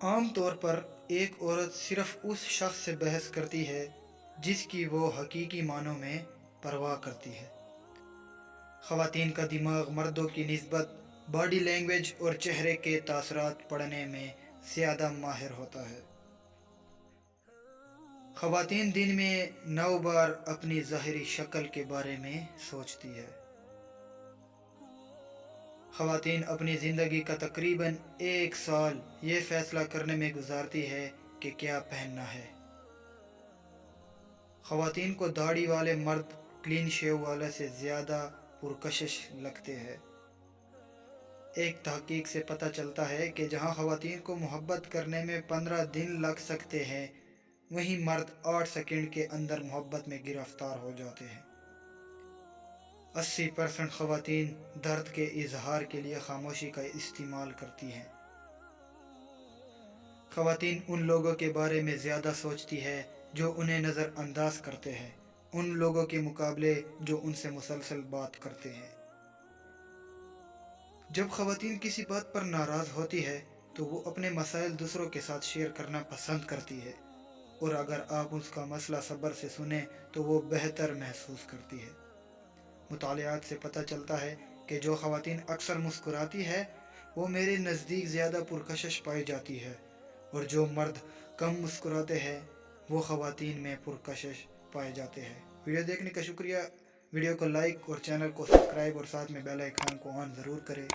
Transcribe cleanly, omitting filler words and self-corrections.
عام طور پر ایک عورت صرف اس شخص سے بحث کرتی ہے جس کی وہ حقیقی معنوں میں پرواہ کرتی ہے۔ خواتین کا دماغ مردوں کی نسبت باڈی لینگویج اور چہرے کے تاثرات پڑھنے میں زیادہ ماہر ہوتا ہے۔ خواتین دن میں 9 بار اپنی ظاہری شکل کے بارے میں سوچتی ہے۔ خواتین اپنی زندگی کا تقریباً 1 سال یہ فیصلہ کرنے میں گزارتی ہے کہ کیا پہننا ہے۔ خواتین کو داڑھی والے مرد کلین شیو والے سے زیادہ پرکشش لگتے ہیں۔ ایک تحقیق سے پتہ چلتا ہے کہ جہاں خواتین کو محبت کرنے میں 15 دن لگ سکتے ہیں، وہیں مرد 8 سیکنڈ کے اندر محبت میں گرفتار ہو جاتے ہیں۔ 80% خواتین درد کے اظہار کے لیے خاموشی کا استعمال کرتی ہیں۔ خواتین ان لوگوں کے بارے میں زیادہ سوچتی ہے جو انہیں نظر انداز کرتے ہیں، ان لوگوں کے مقابلے جو ان سے مسلسل بات کرتے ہیں۔ جب خواتین کسی بات پر ناراض ہوتی ہے تو وہ اپنے مسائل دوسروں کے ساتھ شیئر کرنا پسند کرتی ہے، اور اگر آپ اس کا مسئلہ صبر سے سنیں تو وہ بہتر محسوس کرتی ہے۔ مطالعات سے پتہ چلتا ہے کہ جو خواتین اکثر مسکراتی ہے وہ میرے نزدیک زیادہ پرکشش پائی جاتی ہے، اور جو مرد کم مسکراتے ہیں وہ خواتین میں پرکشش پائے جاتے ہیں۔ ویڈیو دیکھنے کا شکریہ۔ ویڈیو کو لائک اور چینل کو سبسکرائب اور ساتھ میں بیل آئیکن کو آن ضرور کریں۔